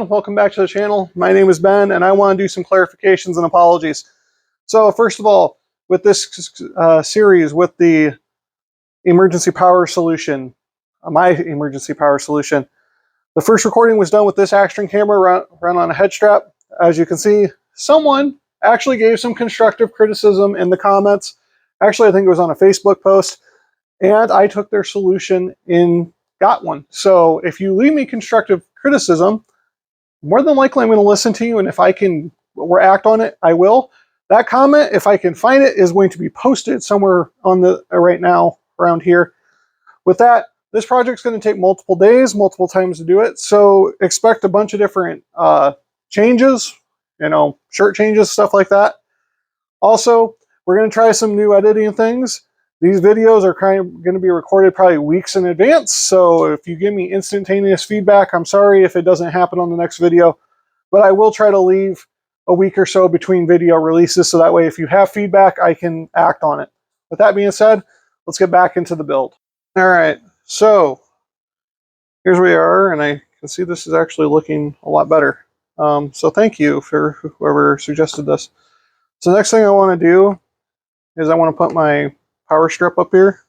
everyone, welcome back to the channel. My name is Ben and I want to do some clarifications and apologies. So first of all, with this series with the emergency power solution, my emergency power solution, the first recording was done with this action camera run on a head strap. As you can see, someone actually gave some constructive criticism in the comments. Actually, I think it was on a Facebook post, and I took their solution and got one. So if you leave me constructive criticism, more than likely I'm going to listen to you, and if I can act on it, I will. That comment, if I can find it, is going to be posted somewhere on the right now around here. With that, this project's going to take multiple days, multiple times to do it, so expect a bunch of different changes, shirt changes, stuff like that. Also, we're going to try some new editing things. These videos are kind of going to be recorded probably weeks in advance, so if you give me instantaneous feedback, I'm sorry if it doesn't happen on the next video, but I will try to leave a week or so between video releases, so that way if you have feedback, I can act on it. With that being said, let's get back into the build. All right, so here's where we are, and I can see this is actually looking a lot better. So thank you for whoever suggested this. So the next thing I want to do is I want to put my power strip up here,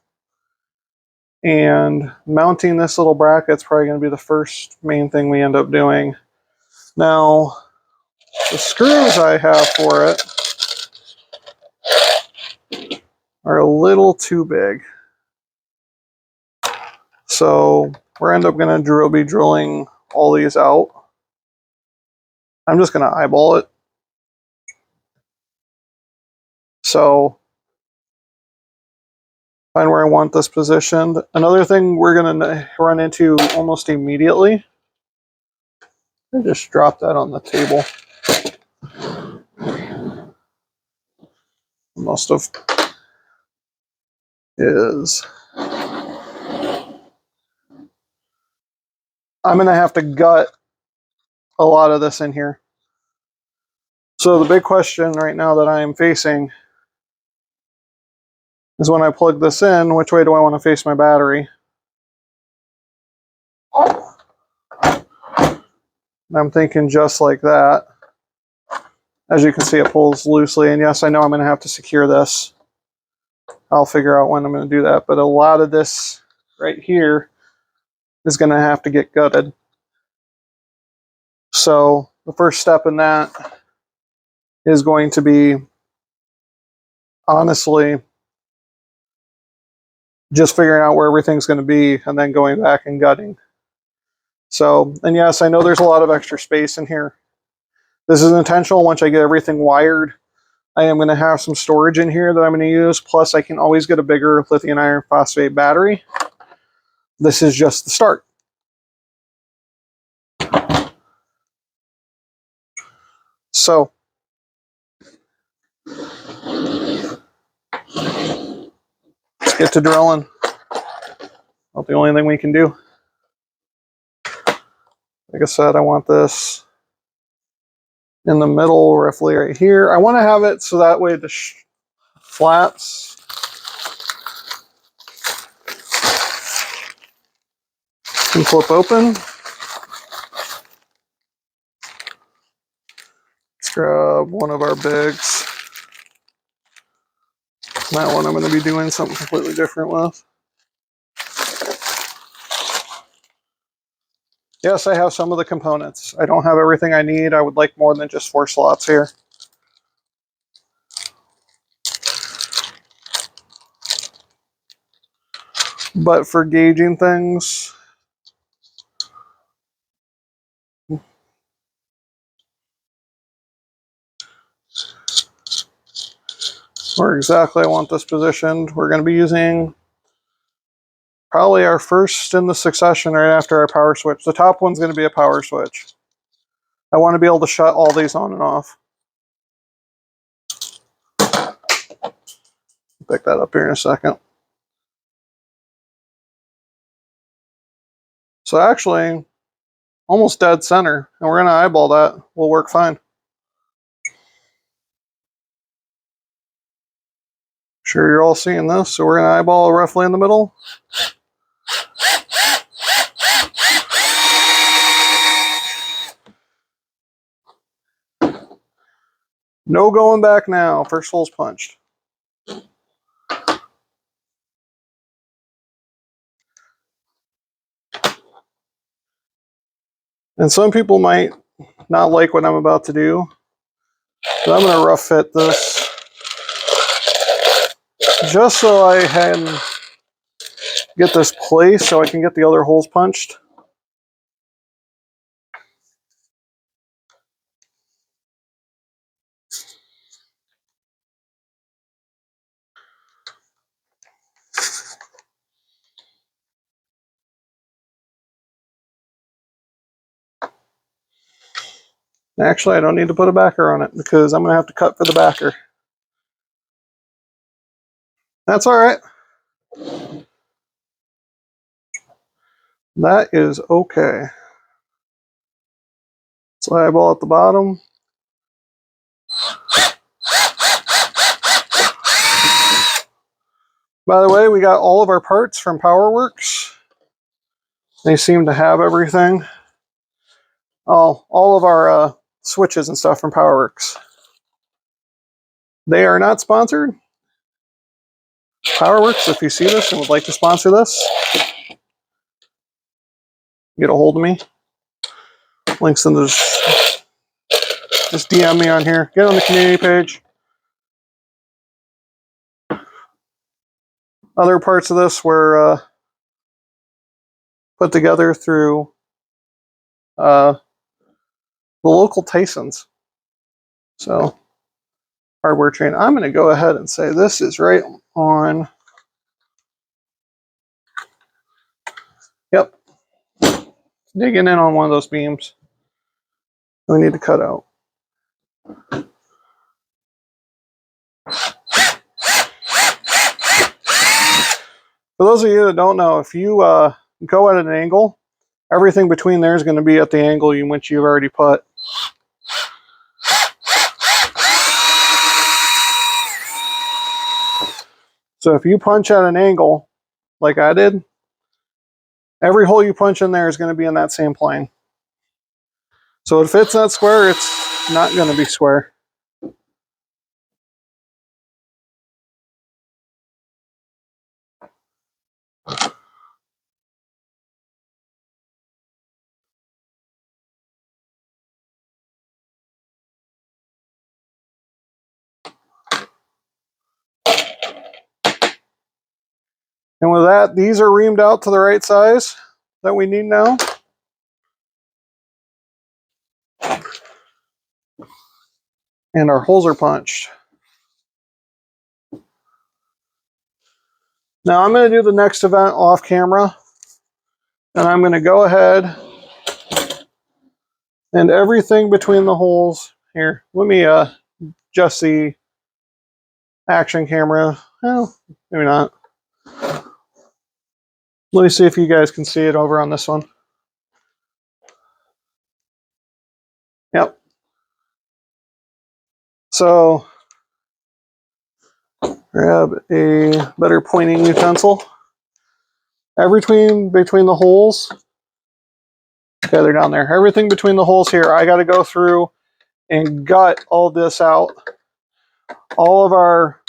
and mounting this little bracket is probably going to be the first main thing we end up doing. Now, the screws I have for it are a little too big, so we're end up going to be drilling all these out. I'm just going to eyeball it. So find where I want this positioned. Another thing we're going to run into almost immediately, I just dropped that on the table. Most of is I'm going to have to gut a lot of this in here. So the big question right now that I am facing is when I plug this in, which way do I want to face my battery? And I'm thinking just like that. As you can see, it pulls loosely, and yes, I know I'm going to have to secure this. I'll figure out when I'm going to do that, but a lot of this right here is going to have to get gutted. So the first step in that is going to be, honestly, just figuring out where everything's going to be and then going back and gutting. So, and yes, I know there's a lot of extra space in here. This is intentional. Once I get everything wired, I am going to have some storage in here that I'm going to use. Plus, I can always get a bigger lithium iron phosphate battery. This is just the start. So, let's get to drilling. Not the only thing we can do. Like I said, I want this in the middle, roughly right here. I want to have it so that way the flaps can flip open. Let's grab one of our bigs. That one I'm going to be doing something completely different with. Yes, I have some of the components. I don't have everything I need. I would like more than just 4 slots here. But for gauging things, where exactly I want this positioned, we're going to be using probably our first in the succession right after our power switch. The top one's going to be a power switch. I want to be able to shut all these on and off. Pick that up here in a second. So actually, almost dead center, and we're going to eyeball that. Will work fine. Sure you're all seeing this, so we're going to eyeball roughly in the middle. No going back now. First hole's punched. And some people might not like what I'm about to do, but I'm going to rough fit this just so I can get this placed so I can get the other holes punched. Actually, I don't need to put a backer on it because I'm going to have to cut for the backer. That's all right. That is okay. So eyeball at the bottom. By the way, we got all of our parts from PowerWorks. They seem to have everything. All of our switches and stuff from PowerWorks. They are not sponsored. PowerWorks, if you see this and would like to sponsor this, get a hold of me. Links in this. Just DM me on here. Get on the community page. Other parts of this were put together through the local Tysons. So, hardware train. I'm going to go ahead and say this is right on. Yep. Digging in on one of those beams. We need to cut out. For those of you that don't know, if you go at an angle, everything between there is going to be at the angle in which you've already put. So if you punch at an angle, like I did, every hole you punch in there is going to be in that same plane. So if it's not square, it's not going to be square. And with that, these are reamed out to the right size that we need now. And our holes are punched. Now I'm going to do the next event off camera. And I'm going to go ahead and everything between the holes here. Let me adjust the action camera. Well, maybe not. Let me see if you guys can see it over on this one. Yep. So grab a better pointing utensil. Everything between the holes. Okay, they're down there. Everything between the holes here, I got to go through and gut all this out. All of our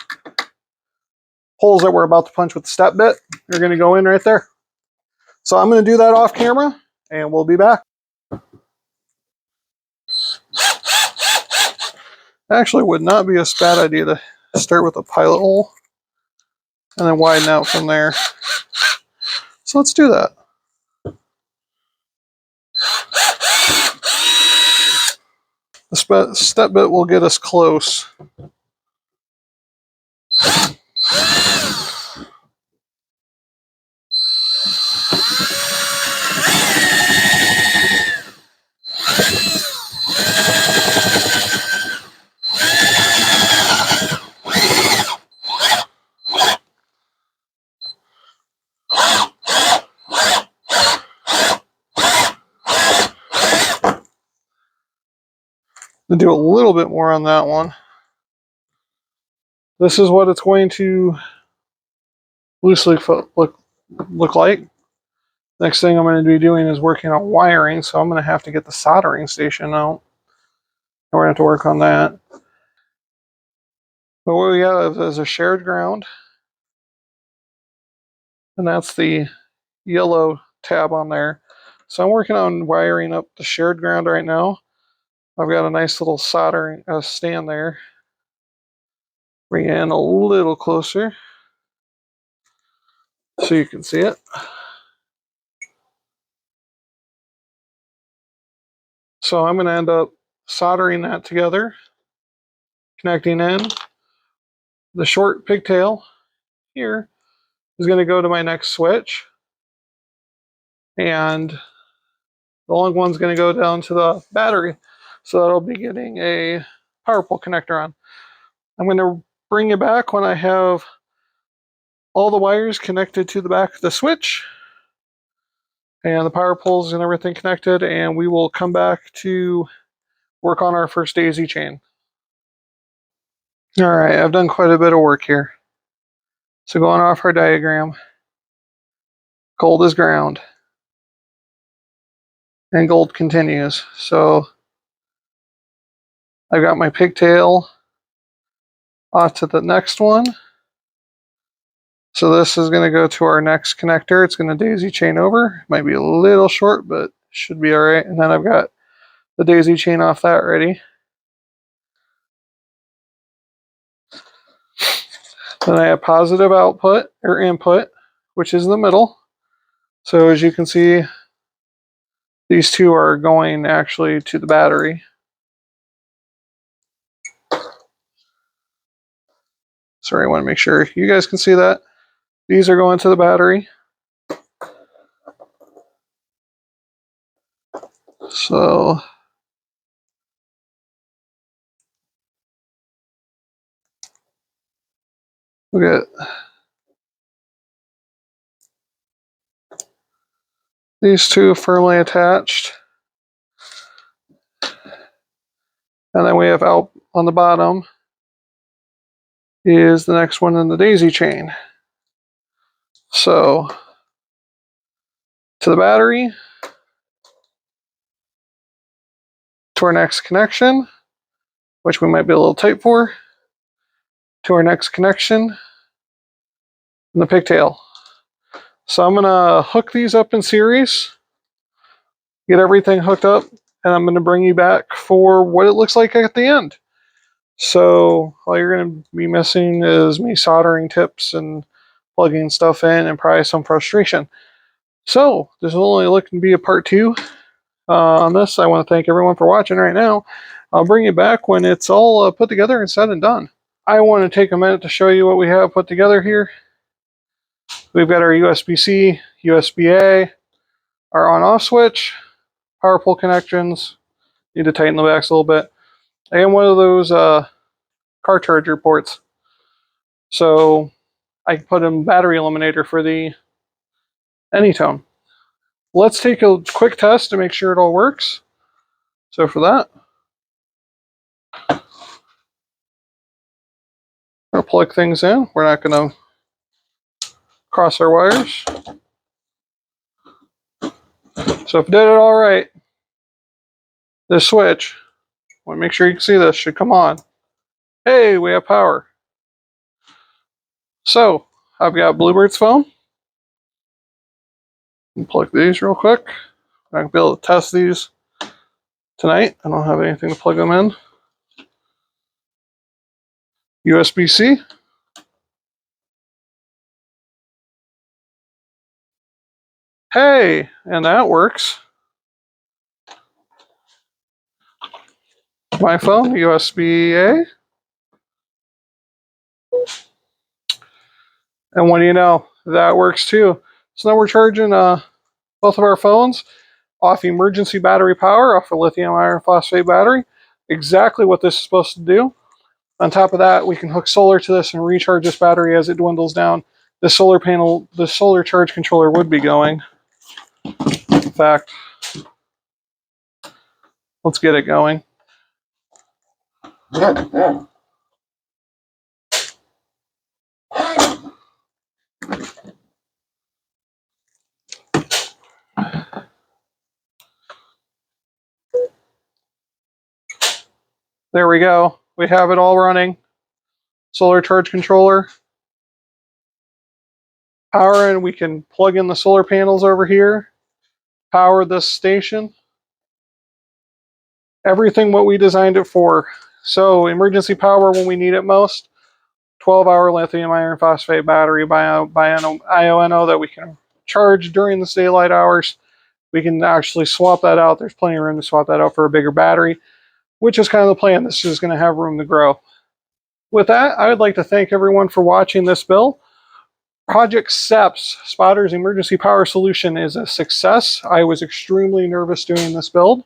holes that we're about to punch with the step bit are going to go in right there. So I'm going to do that off camera, and we'll be back. Actually, would not be a bad idea to start with a pilot hole and then widen out from there. So let's do that. The step bit will get us close. To do a little bit more on that one. This is what it's going to loosely look like. Next thing I'm going to be doing is working on wiring, so I'm going to have to get the soldering station out. And we're going to have to work on that. But what we have is a shared ground, and that's the yellow tab on there. So I'm working on wiring up the shared ground right now. I've got a nice little soldering stand there. Bring it in a little closer so you can see it. So I'm going to end up soldering that together, connecting in. The short pigtail here is going to go to my next switch, and the long one's going to go down to the battery. So that'll be getting a power pole connector on. I'm going to bring it back when I have all the wires connected to the back of the switch and the power poles and everything connected, and we will come back to work on our first daisy chain. All right, I've done quite a bit of work here. So going off our diagram, gold is ground, and gold continues. So I've got my pigtail off to the next one. So this is going to go to our next connector. It's going to daisy chain over. Might be a little short, but should be all right. And then I've got the daisy chain off that ready. Then I have positive output or input, which is in the middle. So as you can see, these two are going actually to the battery. Sorry, I want to make sure you guys can see that. These are going to the battery. So we get these two firmly attached. And then we have out on the bottom is the next one in the daisy chain. So to the battery, to our next connection, which we might be a little tight for, to our next connection, and the pigtail. So I'm going to hook these up in series, get everything hooked up, and I'm going to bring you back for what it looks like at the end. So all you're going to be missing is me soldering tips and plugging stuff in and probably some frustration. So this is only looking to be a part 2 on this. I want to thank everyone for watching right now. I'll bring you back when it's all put together and said and done. I want to take a minute to show you what we have put together here. We've got our USB-C, USB-A, our on-off switch, power pole connections. Need to tighten the backs a little bit. And one of those car charger ports. So I can put in battery eliminator for the Anytone. Let's take a quick test to make sure it all works. So for that, I'm going to plug things in. We're not going to cross our wires. So if it did it all right, this switch, I want to make sure you can see this, should come on. Hey, we have power. So I've got Bluebird's phone. Plug these real quick. I'm going to be able to test these tonight. I don't have anything to plug them in. USB-C. Hey, and that works. My phone, USB-A. And what do you know? That works too. So now we're charging both of our phones off emergency battery power, off a lithium iron phosphate battery. Exactly what this is supposed to do. On top of that, we can hook solar to this and recharge this battery as it dwindles down. The solar panel, the solar charge controller would be going. In fact, let's get it going. There we go. We have it all running. solar charge controller. Power in, we can plug in the solar panels over here, power this station. Everything what we designed it for. So emergency power when we need it most. 12-hour lithium iron phosphate battery by IONO that we can charge during the daylight hours. We can actually swap that out. There's plenty of room to swap that out for a bigger battery, which is kind of the plan. This is going to have room to grow. With that, I would like to thank everyone for watching this build. Project S.E.P.S, Spotter's Emergency Power Solution, is a success. I was extremely nervous doing this build,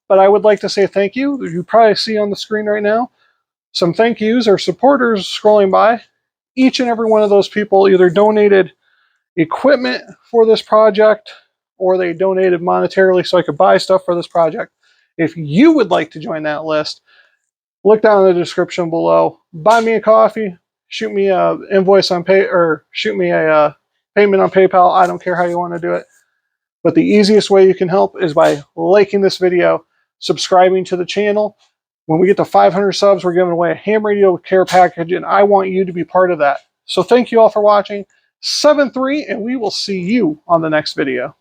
but I would like to say thank you. You probably see on the screen right now some thank yous or supporters scrolling by. Each and every one of those people either donated equipment for this project or they donated monetarily so I could buy stuff for this project. If you would like to join that list, look down in the description below. Buy me a coffee, shoot me a invoice on shoot me a payment on PayPal. I don't care how you want to do it. But the easiest way you can help is by liking this video, subscribing to the channel. When we get to 500 subs, we're giving away a ham radio care package, and I want you to be part of that. So thank you all for watching. 7-3, and we will see you on the next video.